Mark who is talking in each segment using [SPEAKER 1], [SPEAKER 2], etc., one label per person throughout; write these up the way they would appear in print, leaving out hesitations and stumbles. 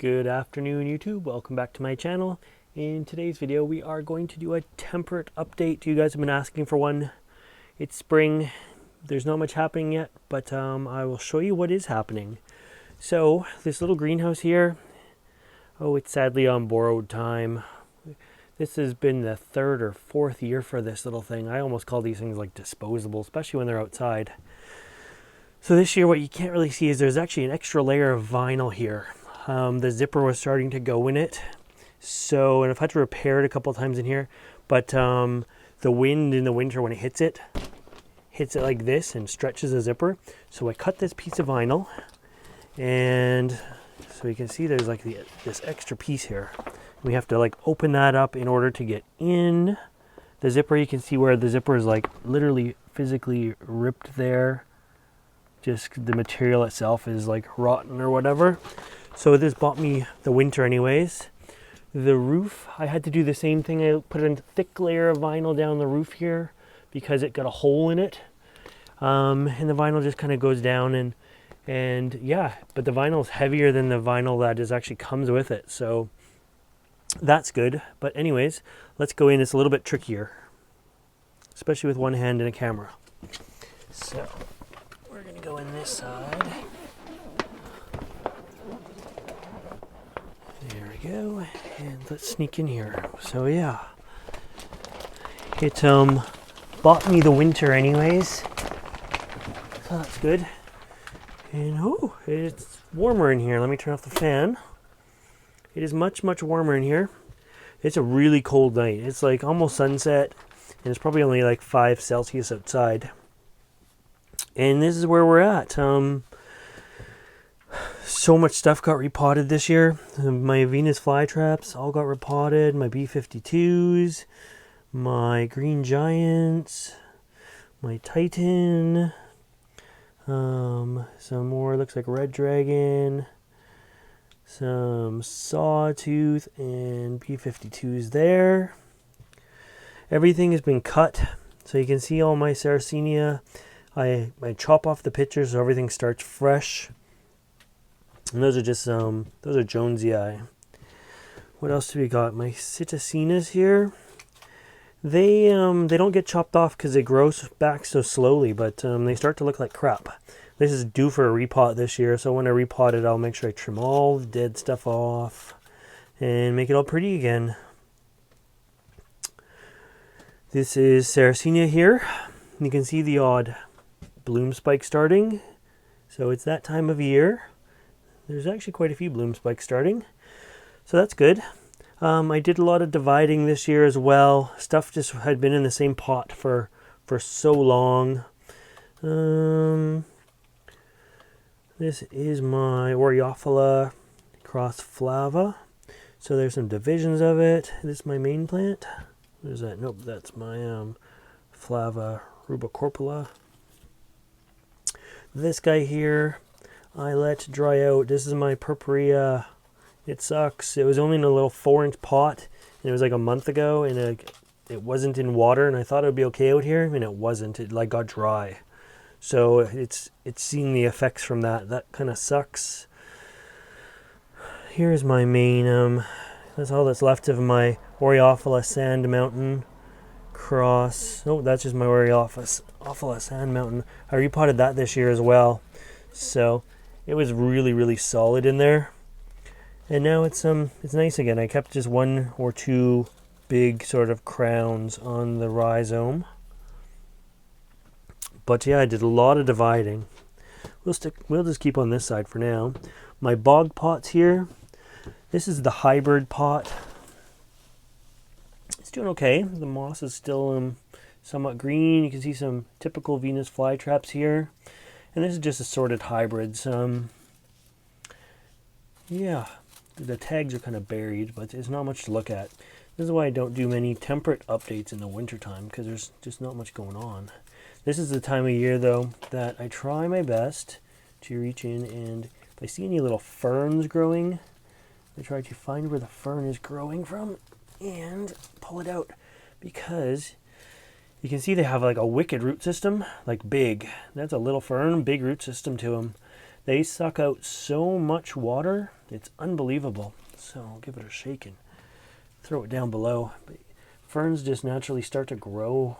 [SPEAKER 1] Good afternoon, YouTube. Welcome back to my channel. In today's video, we are going to do a temperate update. You guys have been asking for one. It's spring. There's not much happening yet, but I will show you what is happening. So, this little greenhouse here, it's sadly on borrowed time. This has been the third or fourth year for this little thing. I almost call these things like disposable, especially when they're outside. So this year, what you can't really see is there's actually an extra layer of vinyl here. The zipper was starting to go in it, and I've had to repair it a couple of times in here, but the wind in the winter, when it hits it like this and stretches the zipper. So I cut this piece of vinyl, and so you can see there's like this extra piece here. We have to like open that up in order to get in the zipper. You can see where the zipper is like literally physically ripped there. Just the material itself is like rotten or whatever. So this bought me the winter anyways. The roof, I had to do the same thing. I put a thick layer of vinyl down the roof here because it got a hole in it. And the vinyl just kind of goes down and yeah, but the vinyl is heavier than the vinyl that actually comes with it. So that's good. But anyways, let's go in. It's a little bit trickier, especially with one hand and a camera. So we're going to go in this side. There we go, and let's sneak in here. So yeah, it bought me the winter anyways, so that's good. And it's warmer in here. Let me turn off the fan. It is much warmer in here. It's a really cold night. It's like almost sunset, and it's probably only like 5 Celsius outside. And this is where we're at. So much stuff got repotted this year. My Venus flytraps all got repotted. My B52s, my green giants, my Titan, some more looks like red dragon, some sawtooth and B52s there. Everything has been cut, so you can see all my Sarracenia. I chop off the pictures so everything starts fresh. And those are just those are Jonesii. What else do we got? My Citacenas here. They don't get chopped off because they grow back so slowly, but they start to look like crap. This is due for a repot this year, so when I repot it, I'll make sure I trim all the dead stuff off and make it all pretty again. This is Sarracenia here. You can see the odd bloom spike starting, so it's that time of year. There's actually quite a few bloom spikes starting, so that's good. I did a lot of dividing this year as well. Stuff just had been in the same pot for so long. This is my Oreophylla cross flava, so there's some divisions of it. This is my main plant. What is that? Nope, that's my Flava rubicorpula. This guy here I let dry out. This is my purpurea. It sucks. It was only in a little 4-inch pot, and it was like a month ago, and it wasn't in water, and I thought it would be okay out here, and it wasn't. It like got dry. So it's seeing the effects from that. That kind of sucks. Here's my main, that's all that's left of my Oreophylla Sand Mountain cross. Oh, that's just my Oreophylla Sand Mountain. I repotted that this year as well. So it was really solid in there, and now it's nice again. I kept just 1 or 2 big sort of crowns on the rhizome, but yeah, I did a lot of dividing. We'll just keep on this side for now. My bog pots here. This is the hybrid pot. It's doing okay. The moss is still somewhat green. You can see some typical Venus flytraps here. And this is just assorted hybrids. Yeah, the tags are kind of buried, but there's not much to look at. This is why I don't do many temperate updates in the wintertime, because there's just not much going on. This is the time of year, though, that I try my best to reach in, and if I see any little ferns growing, I try to find where the fern is growing from and pull it out, because you can see they have like a wicked root system, like big. That's a little fern, big root system to them. They suck out so much water. It's unbelievable. So I'll give it a shake and throw it down below. But ferns just naturally start to grow.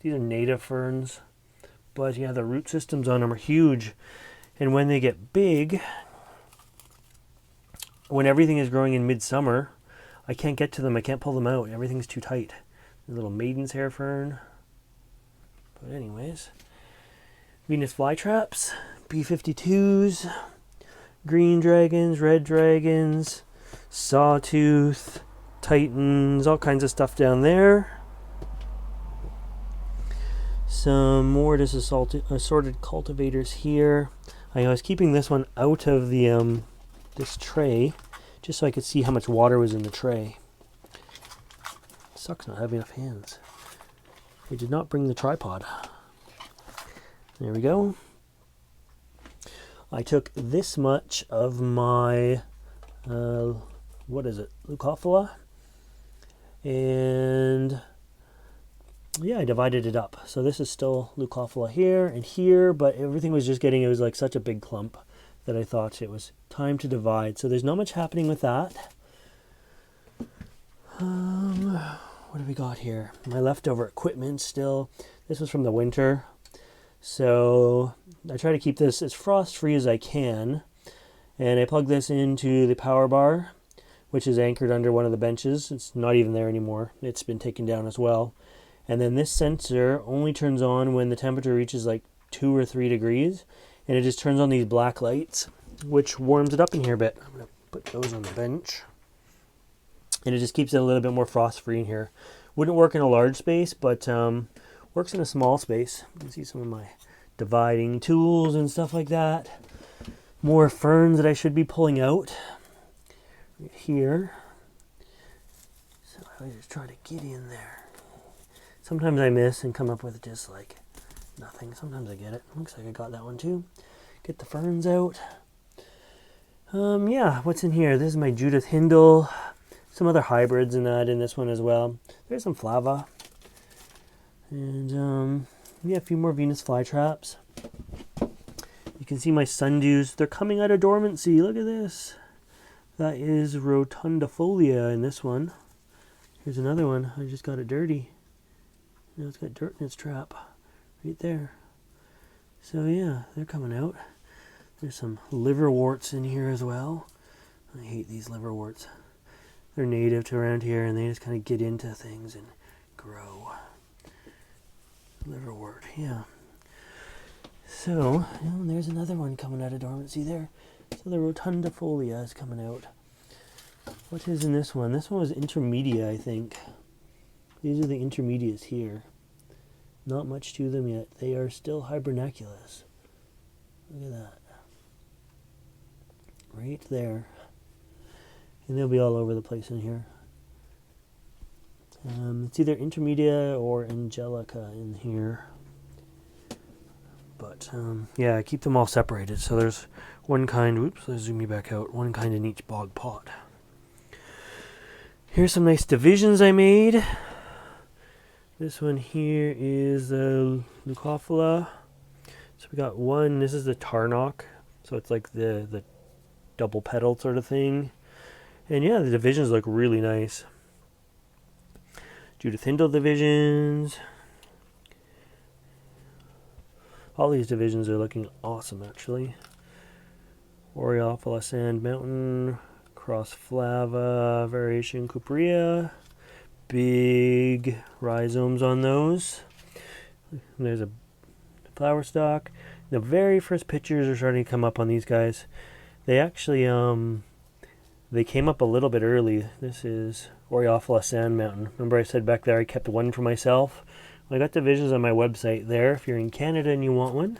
[SPEAKER 1] These are native ferns. But yeah, the root systems on them are huge. And when they get big, when everything is growing in midsummer, I can't get to them. I can't pull them out. Everything's too tight. The little maiden's hair fern. But anyways, Venus flytraps, B52s, green dragons, red dragons, sawtooth, titans, all kinds of stuff down there. Some more just assorted cultivators here. I was keeping this one out of the this tray just so I could see how much water was in the tray. Sucks not having enough hands. I did not bring the tripod. There we go. I took this much of my what is it, Leucophila, and yeah, I divided it up. So this is still Leucophila here and here, but everything was just getting, it was like such a big clump that I thought it was time to divide. So there's not much happening with that. What do we got here? My leftover equipment still. This was from the winter. So I try to keep this as frost free as I can. And I plug this into the power bar, which is anchored under one of the benches. It's not even there anymore. It's been taken down as well. And then this sensor only turns on when the temperature reaches like 2 or 3 degrees. And it just turns on these black lights, which warms it up in here a bit. I'm going to put those on the bench. And it just keeps it a little bit more frost-free in here. Wouldn't work in a large space, but works in a small space. You can see some of my dividing tools and stuff like that. More ferns that I should be pulling out right here. So I just try to get in there. Sometimes I miss and come up with just like nothing. Sometimes I get it. Looks like I got that one too. Get the ferns out. Yeah, what's in here? This is my Judith Hindle. Some other hybrids in this one as well. There's some flava. And yeah, a few more Venus flytraps. You can see my sundews. They're coming out of dormancy. Look at this. That is rotundifolia in this one. Here's another one. I just got it dirty. Now it's got dirt in its trap. Right there. So yeah, they're coming out. There's some liverworts in here as well. I hate these liverworts. They're native to around here and they just kind of get into things and grow. Liverwort, yeah. So, there's another one coming out of dormancy there. So the rotundifolia is coming out. What is in this one? This one was intermedia, I think. These are the intermediates here. Not much to them yet. They are still hibernaculous. Look at that. Right there. And they'll be all over the place in here. It's either intermedia or angelica in here. But yeah, I keep them all separated. So there's one kind, oops, let's zoom you back out. One kind in each bog pot. Here's some nice divisions I made. This one here is Leucophila. So we got one, this is the Tarnock. So it's like the double petal sort of thing. And yeah, the divisions look really nice. Judith Hindle divisions. All these divisions are looking awesome, actually. Oreophila Sand Mountain, Cross Flava, Variation Cuprea. Big rhizomes on those. There's a flower stalk. The very first pictures are starting to come up on these guys. They actually, they came up a little bit early. This is Oreophila Sand Mountain. Remember I said back there I kept one for myself? Well, I got divisions on my website there. If you're in Canada and you want one,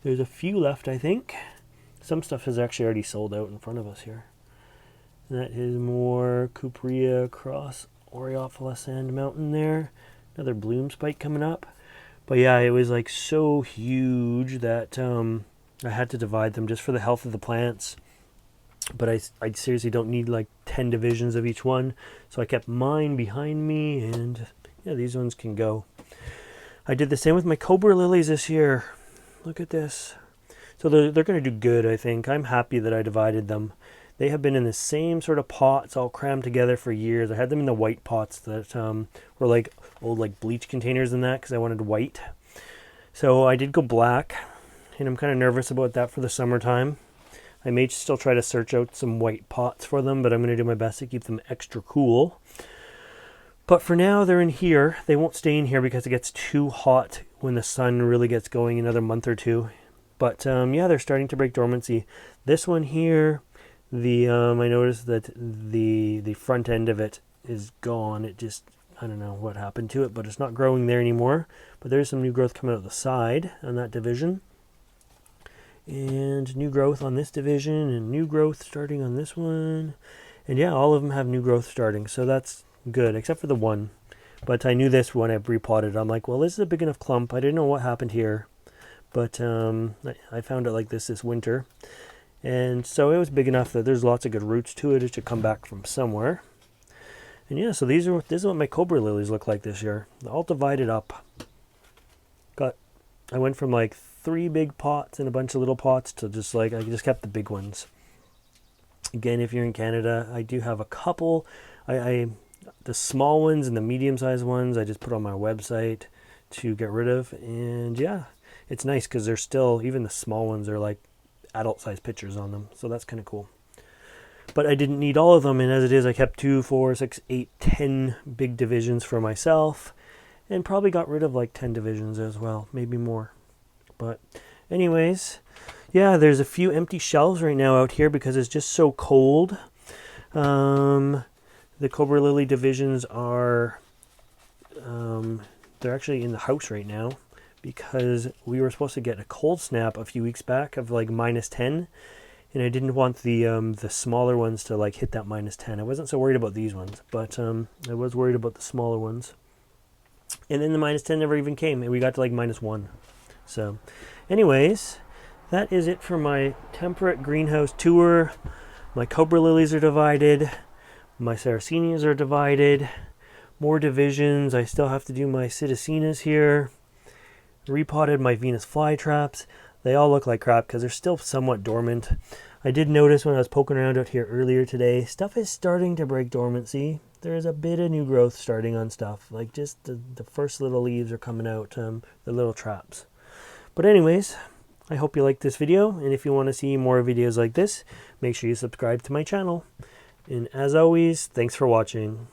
[SPEAKER 1] there's a few left, I think. Some stuff is actually already sold out in front of us here. And that is more Cuprea Cross Oreophila Sand Mountain there. Another bloom spike coming up. But yeah, it was like so huge that I had to divide them just for the health of the plants. But I seriously don't need like 10 divisions of each one. So I kept mine behind me, and yeah, these ones can go. I did the same with my Cobra lilies this year. Look at this. So they're going to do good, I think. I'm happy that I divided them. They have been in the same sort of pots all crammed together for years. I had them in the white pots that were like old like bleach containers and that because I wanted white. So I did go black, and I'm kind of nervous about that for the summertime. I may still try to search out some white pots for them, but I'm going to do my best to keep them extra cool. But for now, they're in here. They won't stay in here because it gets too hot when the sun really gets going, another month or two. But yeah, they're starting to break dormancy. This one here, I noticed that the front end of it is gone. It just, I don't know what happened to it, but it's not growing there anymore. But there's some new growth coming out the side on that division. And new growth on this division, and new growth starting on this one. And yeah, all of them have new growth starting, so that's good, except for the one. But I knew this when I repotted. I'm like, well, this is a big enough clump. I didn't know what happened here, but I found it like this winter. And so it was big enough that there's lots of good roots to it. It should come back from somewhere. And yeah, so this is what my Cobra lilies look like this year. They're all divided up. I went from like 3 big pots and a bunch of little pots to just like, I just kept the big ones. Again, if you're in Canada, I do have a couple. The small ones and the medium-sized ones I just put on my website to get rid of. And yeah, it's nice because they're still, even the small ones are like adult-sized pictures on them. So that's kind of cool. But I didn't need all of them, and as it is, I kept 2, 4, 6, 8, 10 big divisions for myself. And probably got rid of like 10 divisions as well, maybe more. But anyways, yeah, there's a few empty shelves right now out here because it's just so cold. The Cobra lily divisions are, they're actually in the house right now because we were supposed to get a cold snap a few weeks back of like -10. And I didn't want the smaller ones to like hit that -10. I wasn't so worried about these ones, but I was worried about the smaller ones. And then the -10 never even came, and we got to like -1. So anyways, that is it for my temperate greenhouse tour. My Cobra lilies are divided. My sarracenias are divided. More divisions. I still have to do my psittacinas here. Repotted my Venus flytraps. They all look like crap because they're still somewhat dormant. I did notice when I was poking around out here earlier today, stuff is starting to break dormancy. There is a bit of new growth starting on stuff. Like just the first little leaves are coming out, the little traps. But anyways, I hope you liked this video. And if you want to see more videos like this, make sure you subscribe to my channel. And as always, thanks for watching.